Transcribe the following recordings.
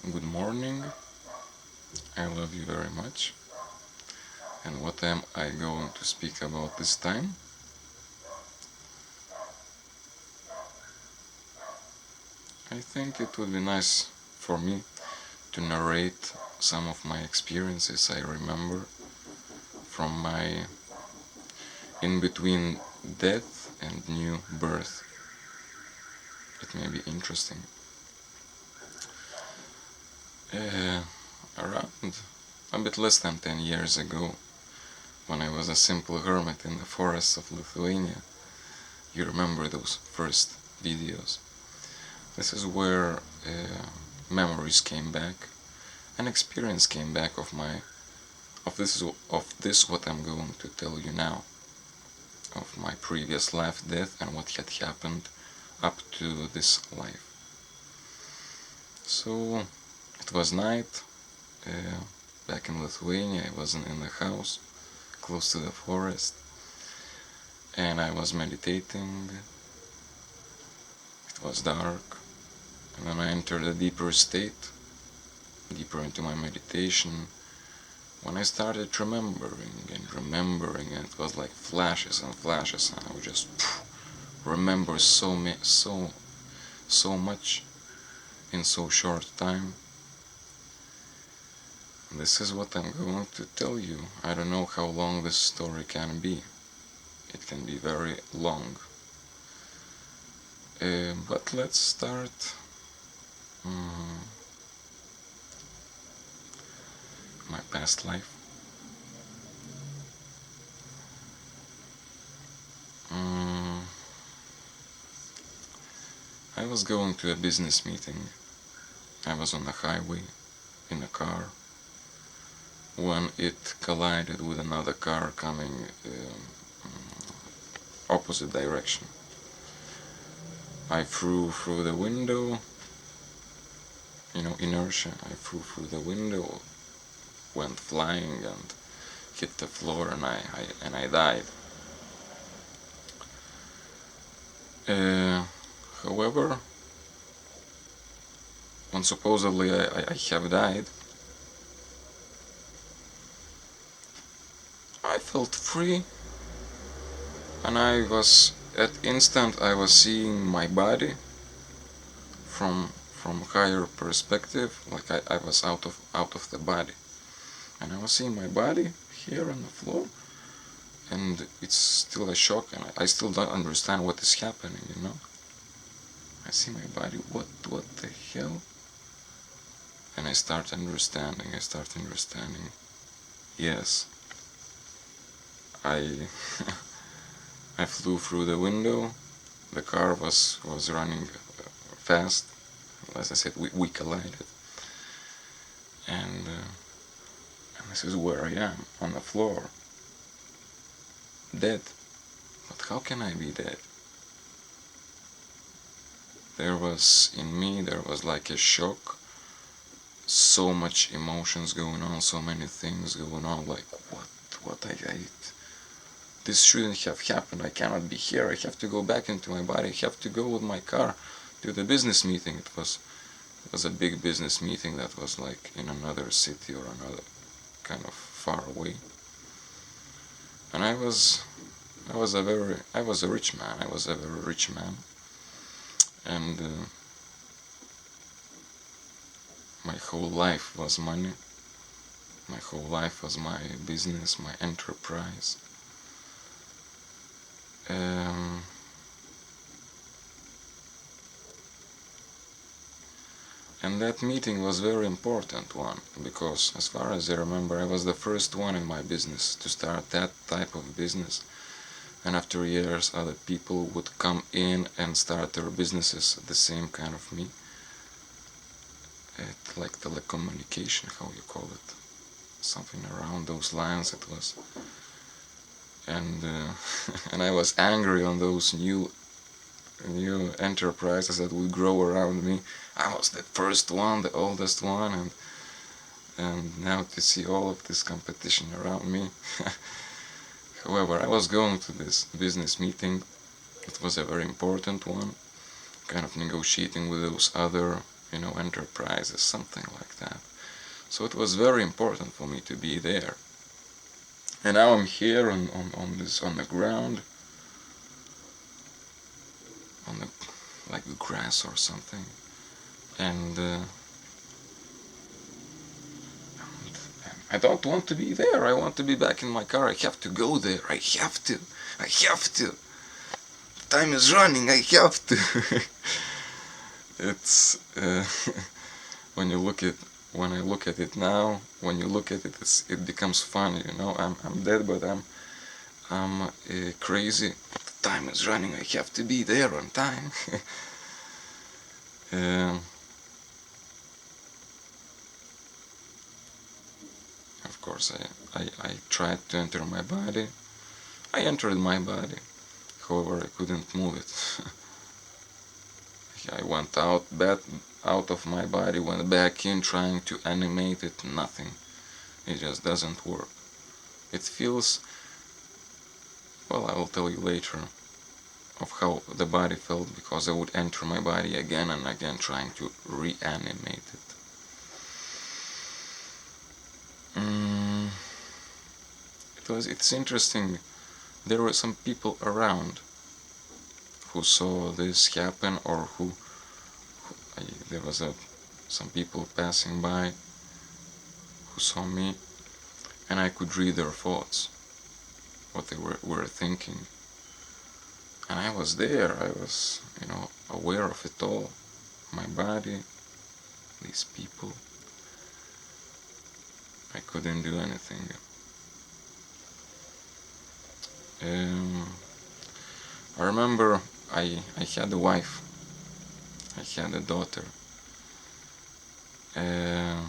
Good morning, I love you very much. And what am I going to speak about this time? I think it would be nice for me to narrate some of my experiences I remember from my in between death and new birth. It may be interesting. Around a bit less than 10 years ago, when I was a simple hermit in the forests of Lithuania, you remember those first videos. This is where memories came back, an experience came back of this what I'm going to tell you now, of my previous life, death, and what had happened up to this life. So it was night, back in Lithuania. I wasn't in the house, close to the forest, and I was meditating. It was dark, and then I entered a deeper state, deeper into my meditation, when I started remembering, and it was like flashes and flashes, and I would just remember so much in so short time. This is what I'm going to tell you. I don't know how long this story can be. It can be very long. But let's start my past life. I was going to a business meeting. I was on the highway in a car when it collided with another car coming opposite direction. I flew through the window, inertia. I flew through the window, went flying and hit the floor, and I died. However, when supposedly I have died, I felt free, and I was seeing my body from higher perspective, like I was out of the body, and I was seeing my body here on the floor, and it's still a shock, and I still don't understand what is happening. I see my body, what the hell? And I start understanding. Yes, I I flew through the window. The car was running fast. As I said, we collided, and this is where I am, on the floor, dead. But how can I be dead? There was like a shock, so much emotions going on, so many things going on, like what I this shouldn't have happened. I cannot be here. I have to go back into my body. I have to go with my car to the business meeting. It was a big business meeting that was like in another city or another kind of far away. And I was a rich man. I was a very rich man, and my whole life was money. My whole life was my business, my enterprise. And that meeting was very important one, because as far as I remember, I was the first one in my business to start that type of business. And after years, other people would come in and start their businesses the same kind of me. Like telecommunication, how you call it, something around those lines it was. And and I was angry on those new enterprises that would grow around me. I was the first one, the oldest one, and now to see all of this competition around me. However, I was going to this business meeting. It was a very important one, kind of negotiating with those other enterprises, something like that. So it was very important for me to be there. And now I'm here on the ground, on the like grass or something, and I don't want to be there. I want to be back in my car. I have to go there. I have to. I have to. Time is running. I have to. It's when you look at when I look at it now. When you look at it, it becomes funny. I'm dead, but I'm crazy. Time is running. I have to be there on time. Of course, I tried to enter my body. I entered my body. However, I couldn't move it. I went out of my body, went back in, trying to animate it. Nothing. It just doesn't work. It feels, well, I will tell you later of how the body felt, because I would enter my body again and again trying to reanimate it. It's interesting. There were some people around who saw this happen, or there was some people passing by who saw me, and I could read their thoughts, what they were thinking. And I was there. I was, aware of it all. My body, these people. I couldn't do anything. I remember I had a wife. I had a daughter. I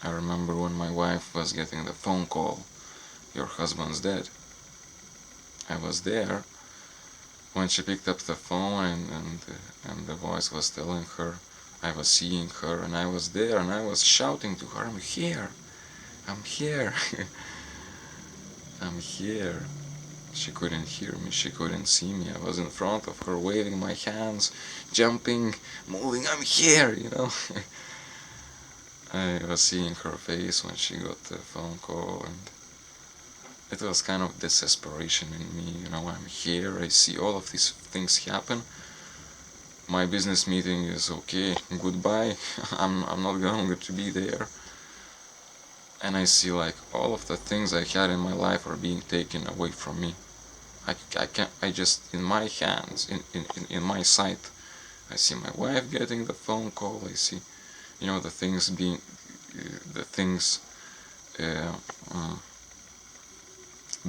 remember when my wife was getting the phone call, "Your husband's dead." I was there when she picked up the phone, and the voice was telling her. I was seeing her, and I was there, and I was shouting to her, "I'm here! I'm here!" I'm here. She couldn't hear me, she couldn't see me. I was in front of her, waving my hands, jumping, moving. "I'm here!" I was seeing her face when she got the phone call, and it was kind of desperation in me. I'm here, I see all of these things happen. My business meeting is okay, goodbye. I'm not going to be there. And I see like all of the things I had in my life are being taken away from me. I just, in my hands, in my sight, I see my wife getting the phone call. I see, the things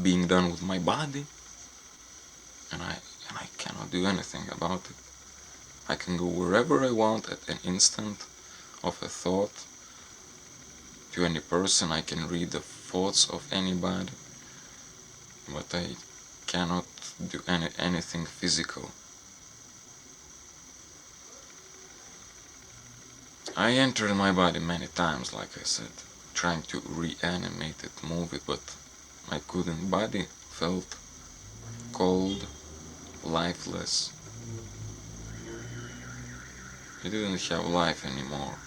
being done with my body, and I cannot do anything about it. I can go wherever I want at an instant of a thought. To any person, I can read the thoughts of anybody, but I cannot do anything physical. I entered my body many times, like I said, trying to reanimate it, move it, but I couldn't. Body felt cold, lifeless. It didn't have life anymore.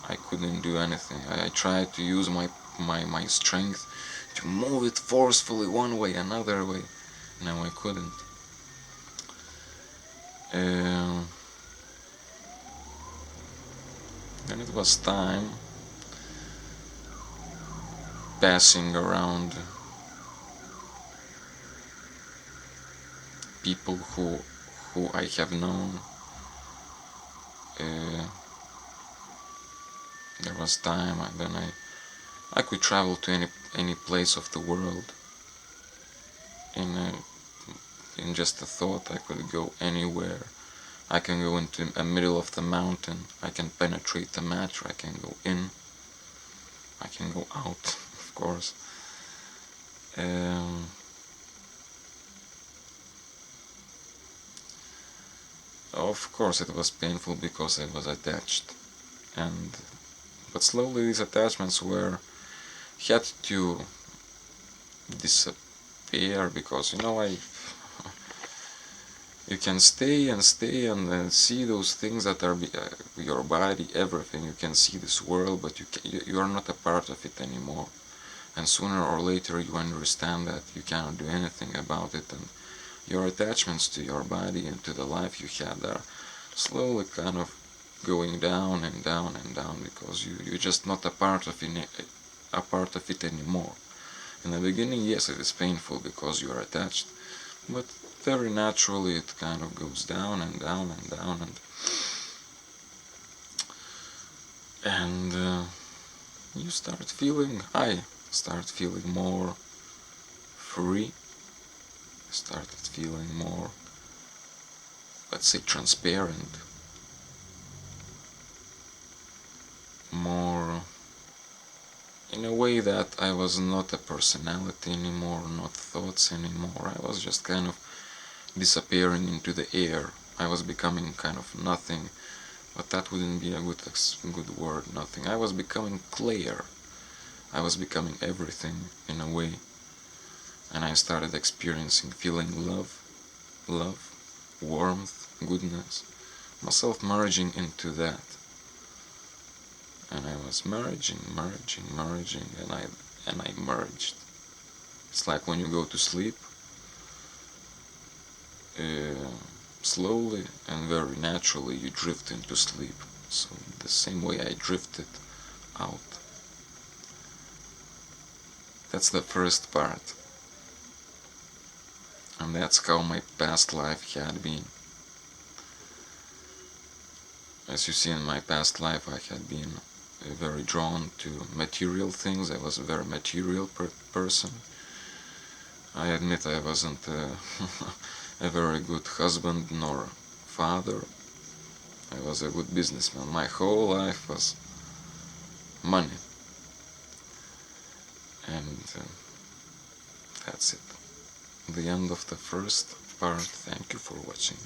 I couldn't do anything. I tried to use my strength to move it forcefully one way, another way. No, I couldn't. Then it was time passing around people who I have known. There was time, and then I could travel to any place of the world. In just a thought, I could go anywhere. I can go into the middle of the mountain. I can penetrate the matter. I can go in. I can go out, of course. Of course, it was painful because I was attached, but slowly these attachments had to disappear, because You can stay and stay and then see those things that are your body, everything. You can see this world, but you are not a part of it anymore. And sooner or later you understand that you cannot do anything about it, and your attachments to your body and to the life you had are slowly kind of going down and down and down, because you're just not a part of it anymore. In the beginning, yes, it is painful because you are attached, but very naturally it kind of goes down and down and down, and you I start feeling more free, started feeling more, let's say, transparent, more in a way that I was not a personality anymore, not thoughts anymore. I was just kind of disappearing into the air. I was becoming kind of nothing, but that wouldn't be a good word, nothing. I was becoming clear. I was becoming everything in a way, and I started experiencing, feeling love, warmth, goodness, myself merging into that. And I was merging, and I merged. It's like when you go to sleep, uh, slowly and very naturally you drift into sleep. So the same way I drifted out. That's the first part. And that's how my past life had been. As you see, in my past life I had been very drawn to material things. I was a very material person. I admit I wasn't a very good husband nor father. I was a good businessman. My whole life was money. And that's it. The end of the first part. Thank you for watching.